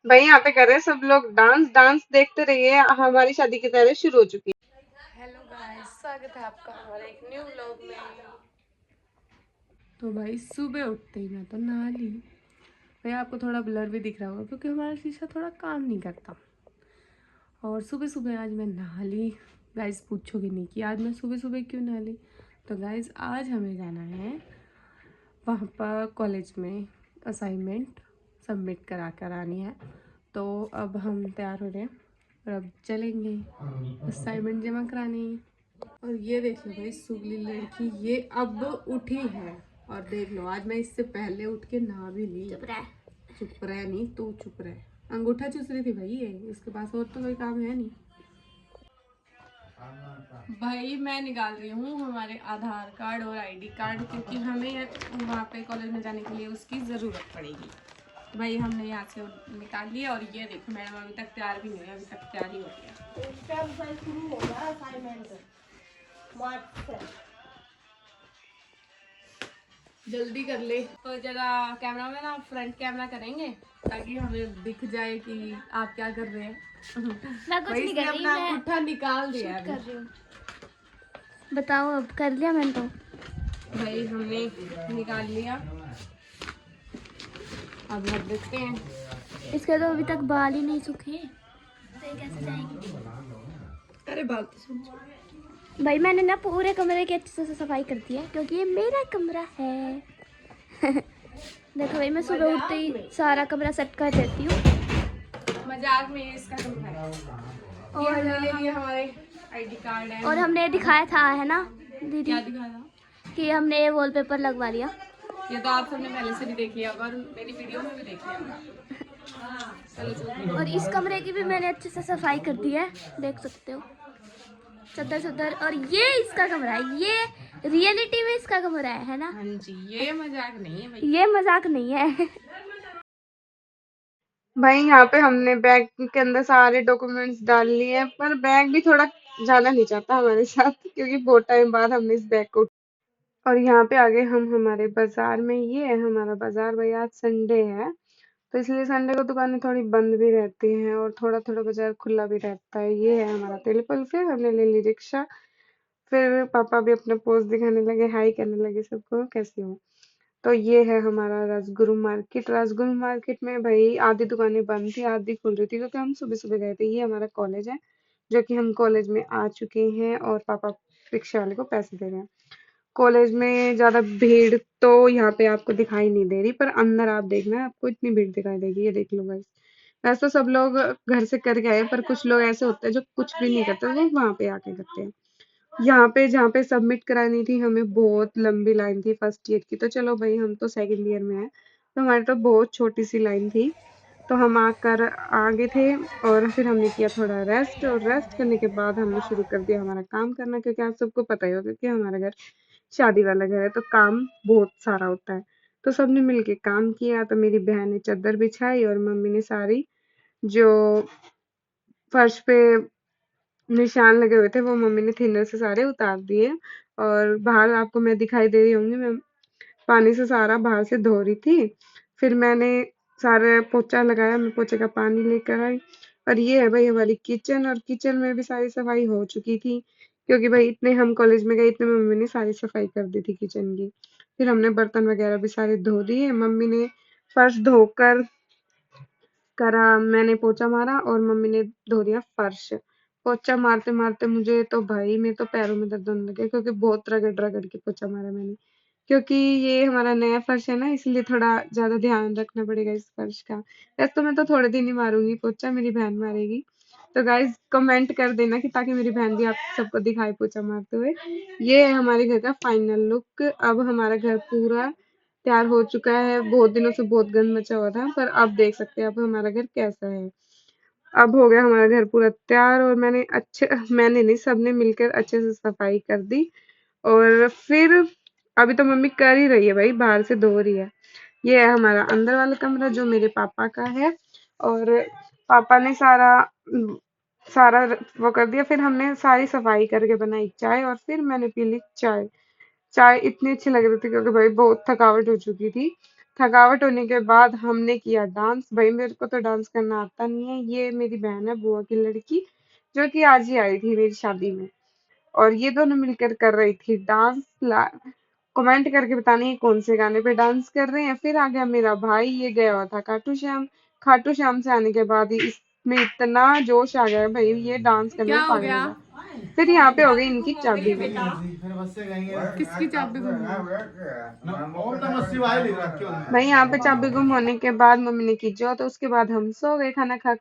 भाई यहाँ पे कर रहे हैं सब लोग डांस। डांस देखते रहिए, हमारी शादी की तैयारी शुरू हो चुकी हेलो गाइस, स्वागत है आपका हमारे एक न्यू व्लॉग में। तो भाई सुबह उठते ही मैं तो नहा ली। भाई आपको थोड़ा ब्लर भी दिख रहा होगा क्योंकि हमारा शीशा थोड़ा काम नहीं करता। और सुबह सुबह आज मैं नहा ली। गाइस पूछोगे नहीं कि आज मैं सुबह सुबह क्यों नहा ली। तो गाइस आज हमें जाना है वहाँ पर कॉलेज में असाइनमेंट सबमिट करा कर आनी है। तो अब हम तैयार हो रहे हैं और अब चलेंगे असाइनमेंट जमा कराने। और ये देख लो भाई सुगली लड़की ये अब उठी है। और देख लो आज मैं इससे पहले उठ के नहा भी ली। चुप रह नहीं, तू चुप रह। अंगूठा चूस रही थी भाई, ये इसके पास और तो कोई काम है नहीं। भाई मैं निकाल रही हूँ हमारे आधार कार्ड और आईडी कार्ड क्योंकि हमें वहाँ पे कॉलेज में जाने के लिए उसकी ज़रूरत पड़ेगी। तो भाई हमने यहाँ से निकाल लिया और ये देखो मैडम अभी तक तैयार भी नहीं है, अभी तक तैयार ही हो गया। शुरू होगा असाइनमेंट मार्च से। जल्दी कर ले। तो जरा कैमरा में ना फ्रंट कैमरा करेंगे ताकि हमें दिख जाए कि आप क्या कर रहे हैं। मैं कुछ नहीं कर रही, अपना मैं अंगूठा निकाल दिया शूट अभी। कर रही हूँ। बताओ, अब कर लिया मैंने तो। भाई हमने निकाल लिया, अब हम देखते हैं। इसके तो अभी तक बाल ही नहीं सूखे, तो ये कैसे जाएगी। अरे बात तो सुन। भाई मैंने ना पूरे कमरे की अच्छे से सफाई कर दी है क्योंकि ये मेरा कमरा है। देखो भाई मैं सुबह उठते ही सारा कमरा सेट कर देती हूँ। मजाक में इसका कमरा है। और हमने ले लिया हमारे आईडी कार्ड है। और हमने दिखाया था, है ना दीदी, क्या दिखाया? कि हमने ये वॉलपेपर लगवा लिया। ये तो आप सबने पहले से भी देख लिया और मेरी वीडियो में भी देख लिया। चलो चलो। और इस कमरे की भी मैंने अच्छे से सफाई कर दी है, देख सकते हो चद्दर चद्दर। और ये इसका कमरा है, ये रियलिटी में इसका कमरा है ना। हाँ जी, ये मजाक नहीं है भाई। ये मजाक नहीं है। भाई यहाँ पे हमने बैग के अंदर सारे डॉक्यूमेंट्स डाल लिए हैं, पर बैग भी थोड़ा जाना नहीं चाहता हमारे साथ क्योंकि बहुत टाइम बाद हमने इस बैग को। और यहाँ पे आगे हम हमारे बाजार में, ये है हमारा बाजार। भाई आज संडे है तो इसलिए संडे को दुकानें थोड़ी बंद भी रहती हैं और थोड़ा थोड़ा बाजार खुला भी रहता है। ये है हमारा तिलपल। फिर हमने ले ली रिक्शा। फिर पापा भी अपना पोज दिखाने लगे, हाई करने लगे सबको, कैसे हो। तो ये है हमारा राजगुरु मार्केट। राजगुरु मार्केट में भाई आधी दुकानें बंद थी, आधी खुल रही थी क्योंकि हम सुबह सुबह गए थे। ये हमारा कॉलेज है जो कि हम कॉलेज में आ चुके हैं और पापा रिक्शा वाले को पैसे दे रहे हैं। कॉलेज में ज्यादा भीड़ तो यहाँ पे आपको दिखाई नहीं दे रही, पर अंदर आप देखना आपको इतनी भीड़ दिखाई देगी। ये देख लो गाइस। वैसे तो सब लोग घर से करके आए हैं, पर कुछ लोग ऐसे होते हैं जो कुछ भी नहीं करते, वो वहां पे आके करते हैं। यहाँ पे जहाँ पे सबमिट करानी थी हमें, बहुत लंबी लाइन थी फर्स्ट ईयर की। तो चलो भाई हम तो सेकंड ईयर में हैं तो हमारी तो बहुत छोटी सी लाइन थी। तो हम आकर आगे थे और फिर हमने किया थोड़ा रेस्ट, और रेस्ट करने के बाद हमने शुरू कर दिया हमारा काम करना, क्योंकि आप सबको पता ही होगा कि हमारा घर शादी वाला घर है तो काम बहुत सारा होता है। तो सबने मिलके काम किया। तो मेरी बहन ने चादर बिछाई और मम्मी ने सारी जो फर्श पे निशान लगे हुए थे वो मम्मी ने थिनर से सारे उतार दिए। और बाहर आपको मैं दिखाई दे रही होंगी, मैं पानी से सारा बाहर से धो रही थी। फिर मैंने सारे पोछा लगाया, मैं पोछे का पानी लेकर आई। और ये है भाई हमारी किचन, और किचन में भी सारी सफाई हो चुकी थी क्योंकि भाई इतने हम कॉलेज में गए इतने में मम्मी ने सारी सफाई कर दी थी किचन की। फिर हमने बर्तन वगैरह भी सारे धो दिए। मम्मी ने फर्श धोकर करा, मैंने पोछा मारा और मम्मी ने धो दिया फर्श। पोछा मारते मारते मुझे तो भाई मैं तो पैरों में दर्द होने लगे क्योंकि बहुत रगड़ रगड़ के पोछा मारा मैंने। क्योंकि ये हमारा नया फर्श है ना, इसलिए थोड़ा ज्यादा ध्यान रखना पड़ेगा इस फर्श का। वैसे तो मैं तो थोड़े दिन ही मारूंगी पोछा, मेरी बहन मारेगी। तो गाइज कमेंट कर देना कि ताकि मेरी बहन भी आप सबको दिखाए पोछा मारते हुए। ये है हमारे घर का फाइनल लुक। अब हमारा घर पूरा तैयार हो चुका है। बहुत दिनों से बहुत गंद मचा हुआ था, पर अब देख सकते हैं अब हमारा घर कैसा है। अब हो गया हमारा घर पूरा तैयार, और मैंने नहीं, सबने मिलकर अच्छे से सफाई कर दी। और फिर अभी तो मम्मी कर ही रही है भाई, बाहर से धो रही है। ये है हमारा अंदर वाला कमरा जो मेरे पापा का है। और पापा ने सारा वो कर दिया। फिर हमने सारी सफाई करके बनाई चाय, और फिर मैंने पी ली चाय। चाय इतनी अच्छी लग रही थी क्योंकि भाई बहुत थकावट हो चुकी थी। थकावट होने के बाद हमने किया डांस। भाई मेरे को तो डांस करना आता नहीं है। ये मेरी बहन है, बुआ की लड़की, जो कि आज ही आई थी मेरी शादी में, और ये दोनों मिलकर कर रही थी डांस। कमेंट करके बताना ये कौन से गाने पे डांस कर रहे हैं। फिर आ गया मेरा भाई, ये गया हुआ था खाटू श्याम। खाटू श्याम से आने के बाद ही इसमें इतना जोश आ गया भाई, ये डांस करने क्या में हो पागल हो गया? गया। फिर यहाँ पे हो गई इनकी चाबी गुम। किसकी चाबी गुम हुई? ओम नमः शिवाय लिख रखी है उन्होंने। भाई यहाँ पे चाबी गुम होने के बाद मम्मी ने की जो, तो उसके बाद हम सो गए खाना खाकर।